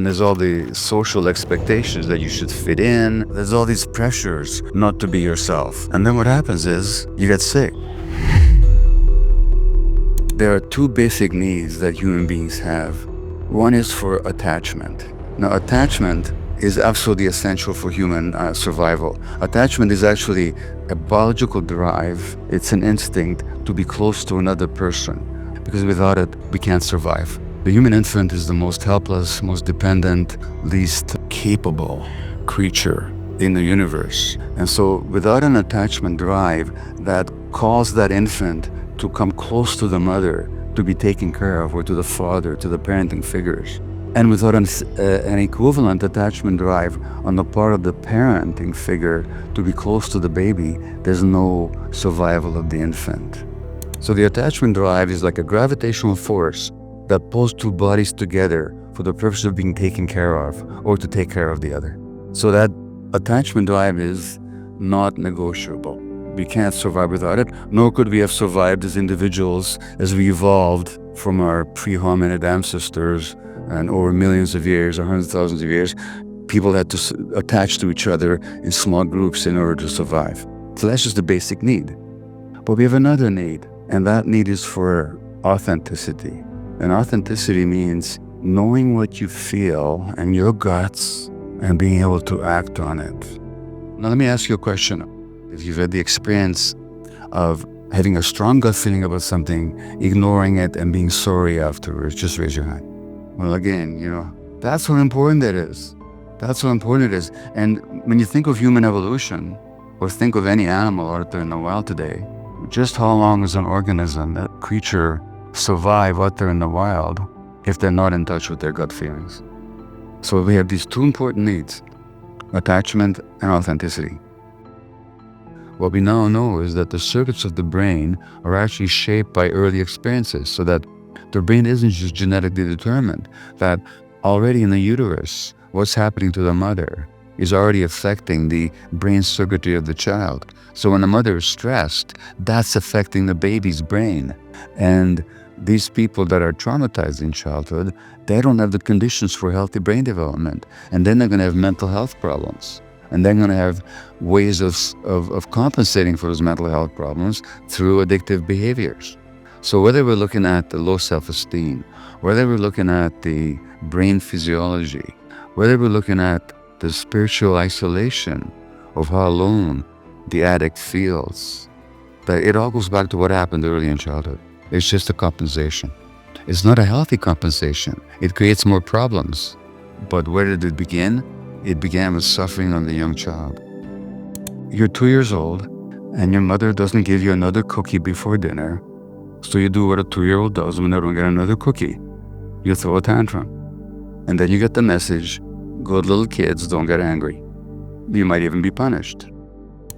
There's all the social expectations that you should fit in. There's all these pressures not to be yourself. And then what happens is you get sick. There are two basic needs that human beings have. One is for attachment. Now, attachment is absolutely essential for human survival. Attachment is actually a biological drive. It's an instinct to be close to another person, because without it, we can't survive. The human infant is the most helpless, most dependent, least capable creature in the universe. And so without an attachment drive that calls that infant to come close to the mother, to be taken care of, or to the father, to the parenting figures, and without an equivalent attachment drive on the part of the parenting figure to be close to the baby, there's no survival of the infant. So the attachment drive is like a gravitational force that pulls two bodies together for the purpose of being taken care of or to take care of the other. So that attachment drive is not negotiable. We can't survive without it, nor could we have survived as individuals as we evolved from our pre-hominid ancestors. And over millions of years, or hundreds of thousands of years, people had to attach to each other in small groups in order to survive. So that's just a basic need. But we have another need, and that need is for authenticity. And authenticity means knowing what you feel and your guts and being able to act on it. Now let me ask you a question. If you've had the experience of having a strong gut feeling about something, ignoring it and being sorry afterwards, just raise your hand. Well, again, that's how important it is. That's how important it is. And when you think of human evolution, or think of any animal out there in the wild today, just how long does an organism, that creature, survive out there in the wild if they're not in touch with their gut feelings? So we have these two important needs, attachment and authenticity. What we now know is that the circuits of the brain are actually shaped by early experiences, so that the brain isn't just genetically determined, that already in the uterus, what's happening to the mother is already affecting the brain circuitry of the child. So when the mother is stressed, that's affecting the baby's brain. And these people that are traumatized in childhood, they don't have the conditions for healthy brain development. And then they're going to have mental health problems. And they're going to have ways of compensating for those mental health problems through addictive behaviors. So whether we're looking at the low self-esteem, whether we're looking at the brain physiology, whether we're looking at the spiritual isolation of how alone the addict feels, that it all goes back to what happened early in childhood. It's just a compensation. It's not a healthy compensation. It creates more problems. But where did it begin? It began with suffering on the young child. You're 2 years old, and your mother doesn't give you another cookie before dinner. So you do what a 2-year-old does when they don't get another cookie. You throw a tantrum. And then you get the message, good little kids don't get angry. You might even be punished.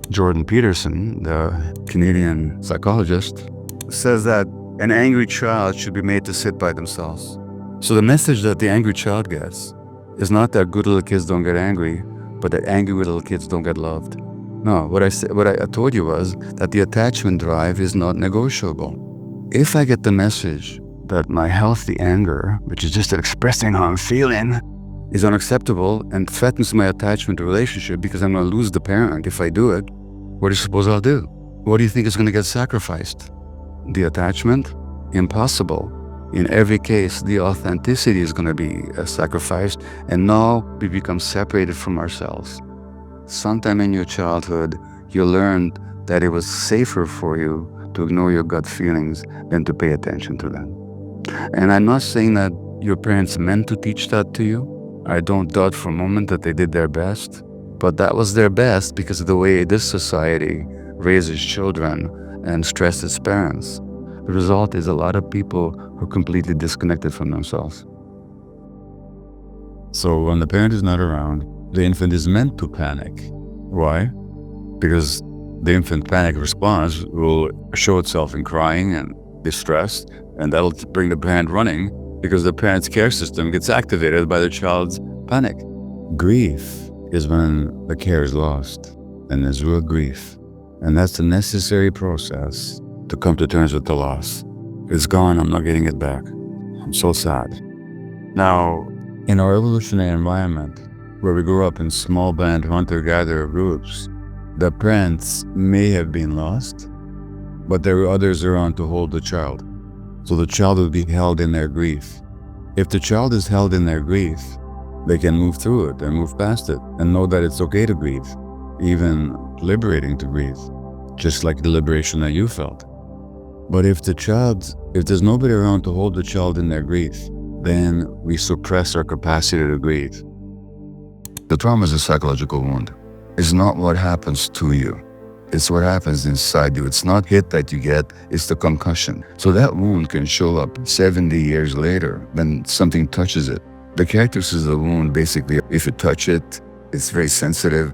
Jordan Peterson, the Canadian psychologist, says that an angry child should be made to sit by themselves. So the message that the angry child gets is not that good little kids don't get angry, but that angry little kids don't get loved. No, what I told you was that the attachment drive is not negotiable. If I get the message that my healthy anger, which is just expressing how I'm feeling, is unacceptable and threatens my attachment relationship because I'm going to lose the parent if I do it, what do you suppose I'll do? What do you think is going to get sacrificed? The attachment? Impossible. In every case, the authenticity is going to be sacrificed, and now we become separated from ourselves. Sometime in your childhood, you learned that it was safer for you to ignore your gut feelings than to pay attention to them. And I'm not saying that your parents meant to teach that to you. I don't doubt for a moment that they did their best, but that was their best because of the way this society raises children and stresses parents. The result is a lot of people who are completely disconnected from themselves. So when the parent is not around, the infant is meant to panic. Why? Because the infant panic response will show itself in crying and distress, and that'll bring the parent running because the parent's care system gets activated by the child's panic. Grief is when the care is lost, and there's real grief. And that's the necessary process to come to terms with the loss. It's gone, I'm not getting it back. I'm so sad. Now, In our evolutionary environment, where we grew up in small band hunter-gatherer groups, the parents may have been lost, but there were others around to hold the child. So the child will be held in their grief. If the child is held in their grief, they can move through it and move past it and know that it's okay to grieve, even liberating to grieve, just like the liberation that you felt. But if there's nobody around to hold the child in their grief, then we suppress our capacity to grieve. The trauma is a psychological wound. It's not what happens to you. It's what happens inside you. It's not hit that you get, it's the concussion. So that wound can show up 70 years later when something touches it. The characteristics of the wound, basically, if you touch it, it's very sensitive.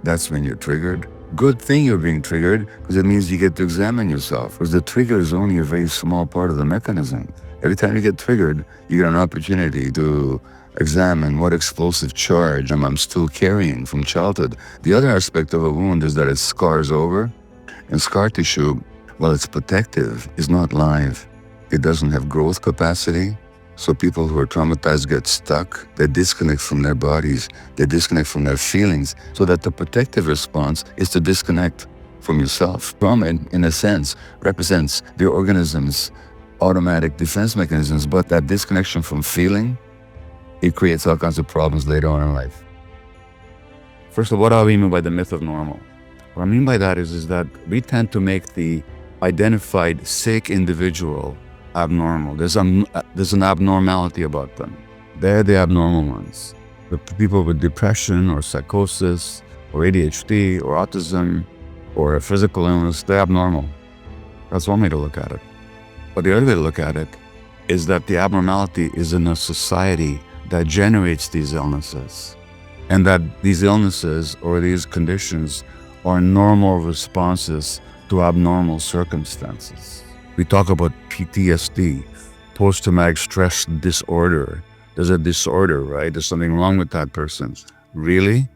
That's when you're triggered. Good thing you're being triggered, because it means you get to examine yourself, because the trigger is only a very small part of the mechanism. Every time you get triggered, you get an opportunity to examine what explosive charge I'm still carrying from childhood. The other aspect of a wound is that it scars over. And scar tissue, while it's protective, is not live. It doesn't have growth capacity. So people who are traumatized get stuck. They disconnect from their bodies. They disconnect from their feelings. So that the protective response is to disconnect from yourself. Trauma, in a sense, represents the organism's automatic defense mechanisms, but that disconnection from feeling, it creates all kinds of problems later on in life. First of all, what do I mean by the myth of normal? What I mean by that is that we tend to make the identified sick individual abnormal. There's an abnormality about them. They're the abnormal ones. The people with depression or psychosis or ADHD or autism or a physical illness, they're abnormal. That's one way to look at it. But the other way to look at it is that the abnormality is in a society that generates these illnesses, and that these illnesses or these conditions are normal responses to abnormal circumstances. We talk about PTSD, post-traumatic stress disorder. There's a disorder, right? There's something wrong with that person. Really?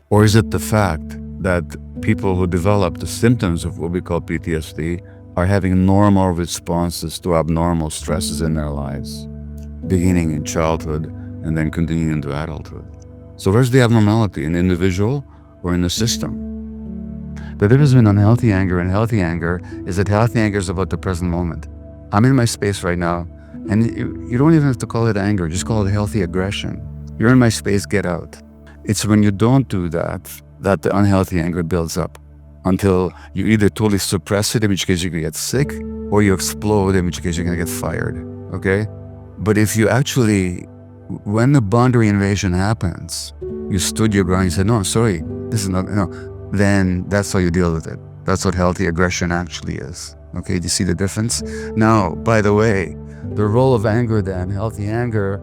Or is it the fact that people who develop the symptoms of what we call PTSD are having normal responses to abnormal stresses in their lives, beginning in childhood and then continuing into adulthood? So where's the abnormality, in the individual or in the system? The difference between unhealthy anger and healthy anger is that healthy anger is about the present moment. I'm in my space right now, and you don't even have to call it anger, just call it healthy aggression. You're in my space, get out. It's when you don't do that, that the unhealthy anger builds up until you either totally suppress it, in which case you can get sick, or you explode, in which case you're gonna get fired, okay? But if you actually, when the boundary invasion happens, you stood your ground, you said, no, I'm sorry, this is not, then that's how you deal with it. That's what healthy aggression actually is. Okay, do you see the difference? Now, by the way, the role of anger then, healthy anger,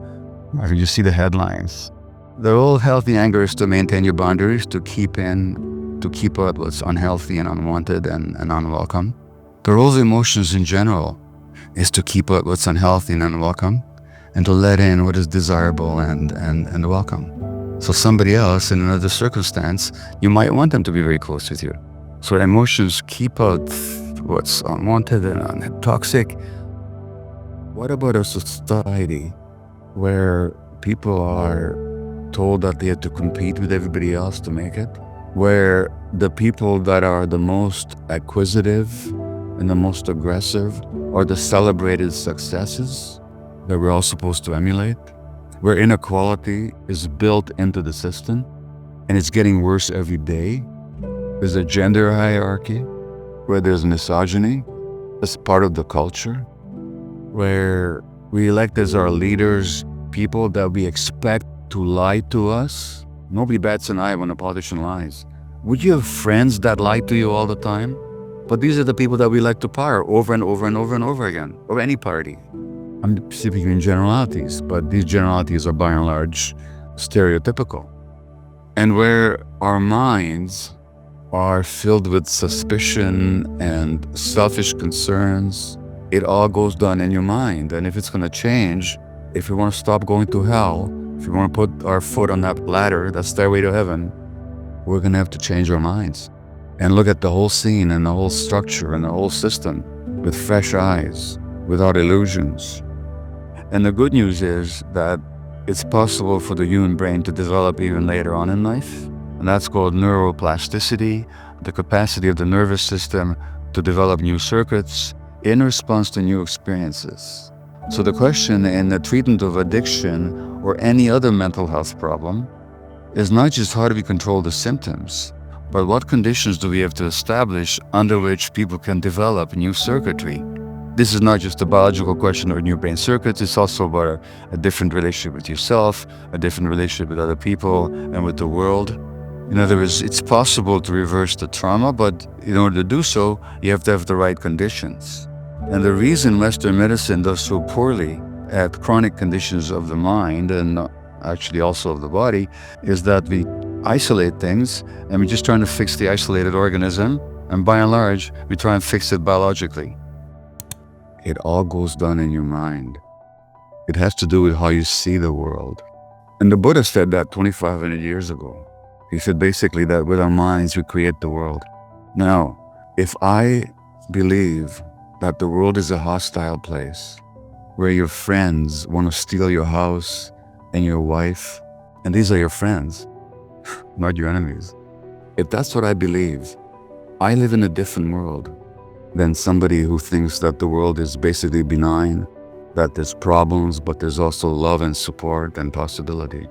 I can just see the headlines. The role of healthy anger is to maintain your boundaries, to keep out what's unhealthy and unwanted and unwelcome. The role of emotions in general is to keep out what's unhealthy and unwelcome, and to let in what is desirable and welcome. So somebody else in another circumstance, you might want them to be very close with you. So emotions keep out what's unwanted and toxic. What about a society where people are told that they have to compete with everybody else to make it? Where the people that are the most acquisitive and the most aggressive are the celebrated successes that we're all supposed to emulate? Where inequality is built into the system and it's getting worse every day. There's a gender hierarchy, where there's misogyny as part of the culture, where we elect as our leaders people that we expect to lie to us. Nobody bats an eye when a politician lies. Would you have friends that lie to you all the time? But these are the people that we elect to power over and over and over and over again, or any party. I'm speaking in generalities, but these generalities are by and large stereotypical. And where our minds are filled with suspicion and selfish concerns, it all goes down in your mind. And if it's going to change, if we want to stop going to hell, if we want to put our foot on that ladder, that stairway to heaven, we're going to have to change our minds and look at the whole scene and the whole structure and the whole system with fresh eyes, without illusions. And the good news is that it's possible for the human brain to develop even later on in life. And that's called neuroplasticity, the capacity of the nervous system to develop new circuits in response to new experiences. So the question in the treatment of addiction or any other mental health problem is not just how do we control the symptoms, but what conditions do we have to establish under which people can develop new circuitry. This is not just a biological question of new brain circuits, it's also about a different relationship with yourself, a different relationship with other people and with the world. In other words, it's possible to reverse the trauma, but in order to do so, you have to have the right conditions. And the reason Western medicine does so poorly at chronic conditions of the mind and actually also of the body is that we isolate things and we're just trying to fix the isolated organism, and by and large, we try and fix it biologically. It all goes down in your mind. It has to do with how you see the world. And the Buddha said that 2,500 years ago. He said basically that with our minds we create the world. Now, if I believe that the world is a hostile place where your friends want to steal your house and your wife, and these are your friends, not your enemies. If that's what I believe, I live in a different world than somebody who thinks that the world is basically benign, that there's problems, but there's also love and support and possibility.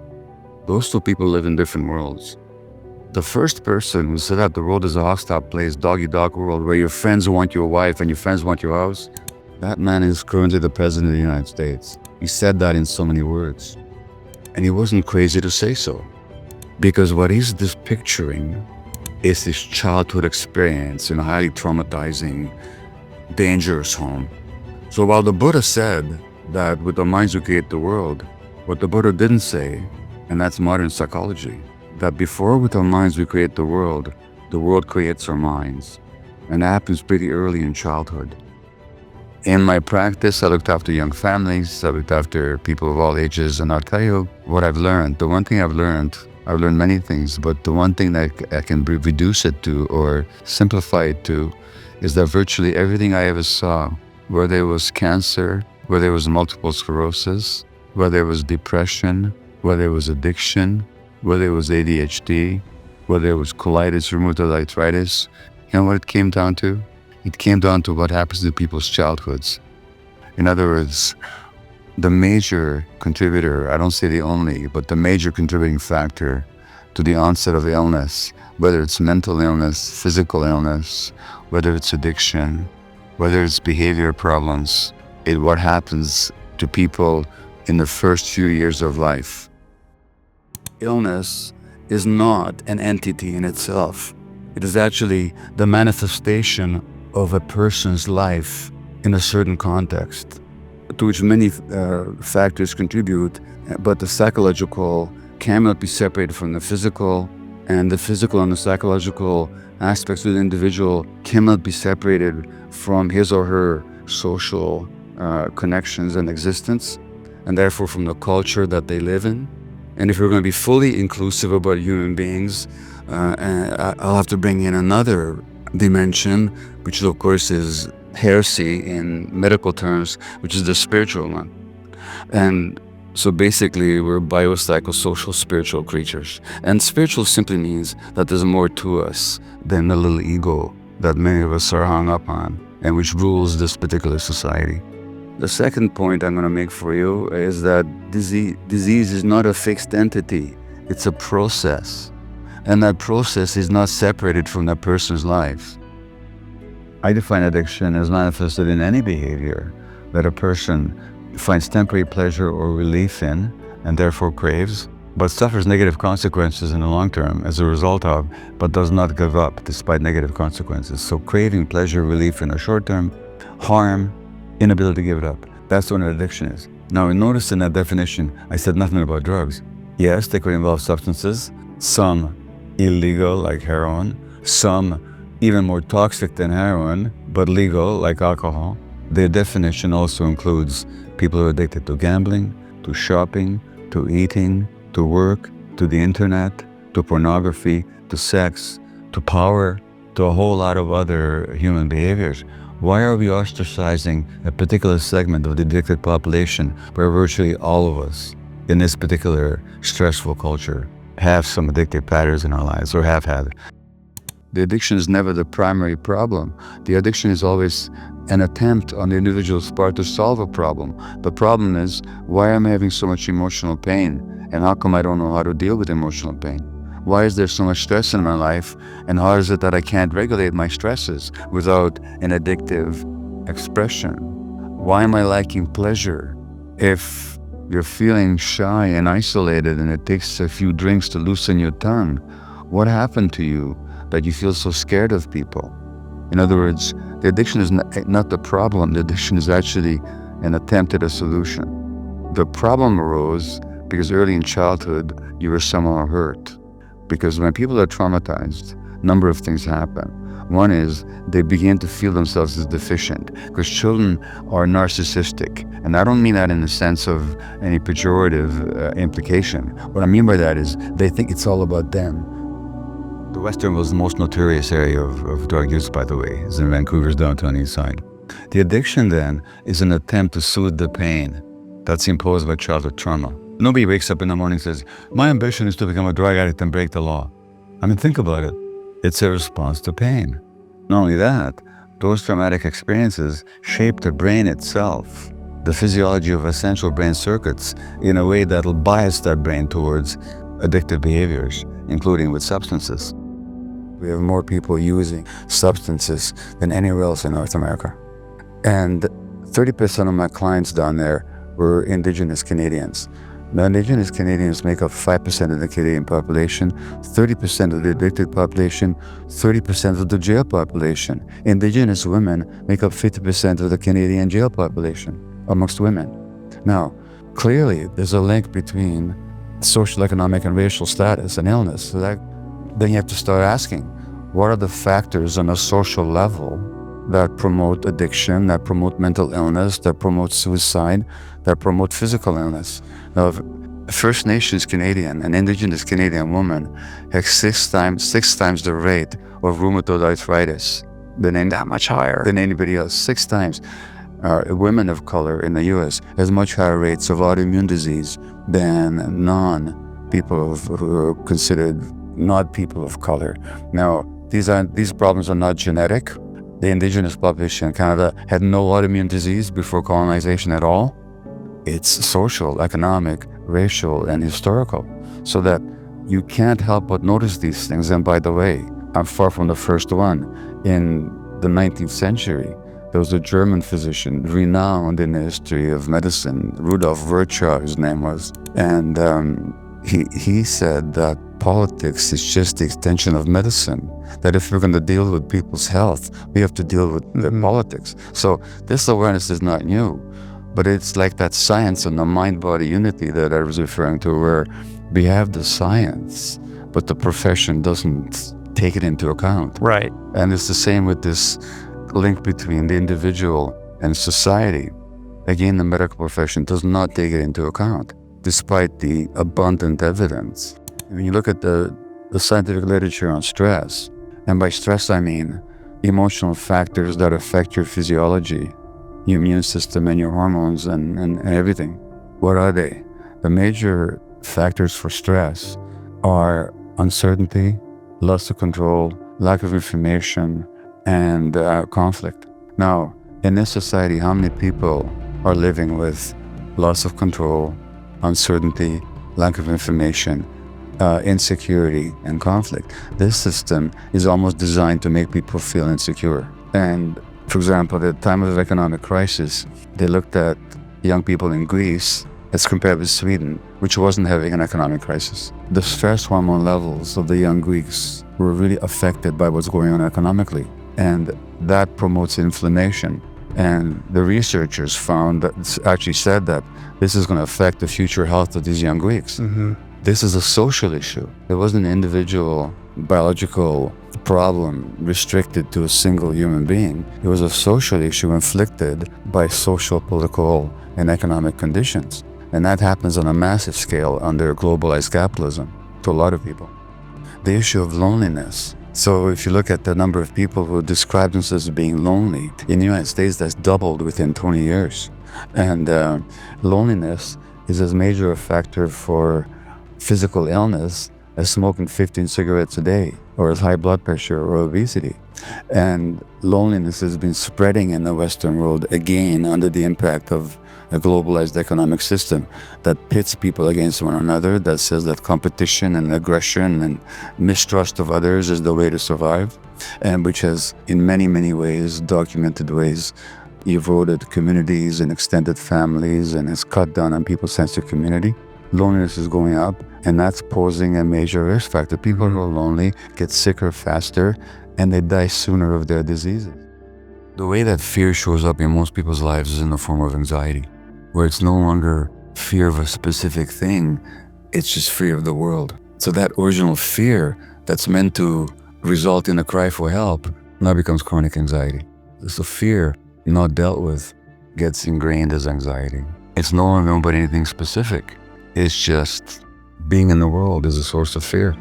Those two people live in different worlds. The first person who said that the world is a hostile place, dog-eat-dog world, where your friends want your wife and your friends want your house, that man is currently the President of the United States. He said that in so many words. And he wasn't crazy to say so. Because what he's just picturing is his childhood experience in a highly traumatizing, dangerous home. So while the Buddha said that with our minds we create the world, what the Buddha didn't say, and that's modern psychology, that before with our minds we create the world creates our minds. And that happens pretty early in childhood. In my practice, I looked after young families, I looked after people of all ages, and I'll tell you what I've learned. The one thing I've learned many things, but the one thing that I can reduce it to or simplify it to is that virtually everything I ever saw, whether it was cancer, whether it was multiple sclerosis, whether it was depression, whether it was addiction, whether it was ADHD, whether it was colitis, rheumatoid arthritis, you know what it came down to? It came down to what happens to people's childhoods. In other words, the major contributor, I don't say the only, but the major contributing factor to the onset of illness, whether it's mental illness, physical illness, whether it's addiction, whether it's behavior problems, is what happens to people in the first few years of life. Illness is not an entity in itself. It is actually the manifestation of a person's life in a certain context, to which many factors contribute, but the psychological cannot be separated from the physical, and the physical and the psychological aspects of the individual cannot be separated from his or her social connections and existence, and therefore from the culture that they live in. And if we're going to be fully inclusive about human beings, I'll have to bring in another dimension, which of course is heresy in medical terms, which is the spiritual one. And so basically we're biopsychosocial spiritual creatures. And spiritual simply means that there's more to us than the little ego that many of us are hung up on and which rules this particular society. The second point I'm going to make for you is that disease is not a fixed entity. It's a process. And that process is not separated from that person's life. I define addiction as manifested in any behavior that a person finds temporary pleasure or relief in and therefore craves, but suffers negative consequences in the long term as a result of, but does not give up despite negative consequences. So craving pleasure, relief in the short term, harm, inability to give it up. That's what an addiction is. Now, notice in that definition, I said nothing about drugs. Yes, they could involve substances, some illegal like heroin, some even more toxic than heroin, but legal like alcohol. The definition also includes people who are addicted to gambling, to shopping, to eating, to work, to the internet, to pornography, to sex, to power, to a whole lot of other human behaviors. Why are we ostracizing a particular segment of the addicted population where virtually all of us in this particular stressful culture have some addictive patterns in our lives, or have had. The addiction is never the primary problem. The addiction is always an attempt on the individual's part to solve a problem. The problem is, why am I having so much emotional pain? And how come I don't know how to deal with emotional pain? Why is there so much stress in my life? And how is it that I can't regulate my stresses without an addictive expression? Why am I lacking pleasure? If you're feeling shy and isolated and it takes a few drinks to loosen your tongue, what happened to you that you feel so scared of people? In other words, the addiction is not the problem. The addiction is actually an attempt at a solution. The problem arose because early in childhood, you were somehow hurt. Because when people are traumatized, a number of things happen. One is they begin to feel themselves as deficient, because children are narcissistic. And I don't mean that in the sense of any pejorative implication. What I mean by that is they think it's all about them. The Western was the most notorious area of drug use, by the way, is in Vancouver's downtown east side. The addiction then is an attempt to soothe the pain that's imposed by childhood trauma. Nobody wakes up in the morning and says, my ambition is to become a drug addict and break the law. I mean, think about it. It's a response to pain. Not only that, those traumatic experiences shape the brain itself, the physiology of essential brain circuits, in a way that'll bias that brain towards addictive behaviors, including with substances. We have more people using substances than anywhere else in North America. And 30% of my clients down there were Indigenous Canadians. Now, Indigenous Canadians make up 5% of the Canadian population, 30% of the addicted population, 30% of the jail population. Indigenous women make up 50% of the Canadian jail population amongst women. Now, clearly, there's a link between social, economic, and racial status and illness. So then you have to start asking, what are the factors on a social level that promote addiction, that promote mental illness, that promote suicide, that promote physical illness? Now, if a First Nations Canadian, an Indigenous Canadian woman, has six times the rate of rheumatoid arthritis, that much higher than anybody else, 6 times. Women of color in the U.S. has much higher rates of autoimmune disease than non-people who are considered not people of color. Now, these problems are not genetic. The Indigenous population in Canada had no autoimmune disease before colonization at all. It's social, economic, racial, and historical. So that you can't help but notice these things. And by the way, I'm far from the first one. In the 19th century, there was a German physician, renowned in the history of medicine, Rudolf Virchow, his name was. And he said that politics is just the extension of medicine, that if we're going to deal with people's health, we have to deal with the politics. So this awareness is not new, but it's like that science and the mind-body unity that I was referring to, where we have the science, but the profession doesn't take it into account. Right. And it's the same with this link between the individual and society. Again, the medical profession does not take it into account, despite the abundant evidence. When you look at the scientific literature on stress, and by stress I mean emotional factors that affect your physiology, your immune system and your hormones and everything. What are they? The major factors for stress are uncertainty, loss of control, lack of information, and conflict. Now, in this society, how many people are living with loss of control, uncertainty, lack of information, insecurity, and conflict? This system is almost designed to make people feel insecure. And for example, at the time of economic crisis, they looked at young people in Greece as compared with Sweden, which wasn't having an economic crisis. The stress hormone levels of the young Greeks were really affected by what's going on economically, and that promotes inflammation. And the researchers actually said that this is going to affect the future health of these young Greeks. Mm-hmm. This is a social issue. It wasn't an individual biological problem restricted to a single human being. It was a social issue inflicted by social, political, and economic conditions. And that happens on a massive scale under globalized capitalism to a lot of people. The issue of loneliness. So if you look at the number of people who describe themselves as being lonely, in the United States, that's doubled within 20 years. And loneliness is as major a factor for physical illness as smoking 15 cigarettes a day, or as high blood pressure or obesity. And loneliness has been spreading in the Western world again under the impact of a globalized economic system that pits people against one another, that says that competition and aggression and mistrust of others is the way to survive, and which has, in many, many ways, documented ways, eroded communities and extended families and has cut down on people's sense of community. Loneliness is going up, and that's posing a major risk factor. People who are lonely get sicker faster, and they die sooner of their diseases. The way that fear shows up in most people's lives is in the form of anxiety, where it's no longer fear of a specific thing, it's just fear of the world. So that original fear that's meant to result in a cry for help now becomes chronic anxiety. So fear not dealt with gets ingrained as anxiety. It's no longer about anything specific. It's just being in the world is a source of fear.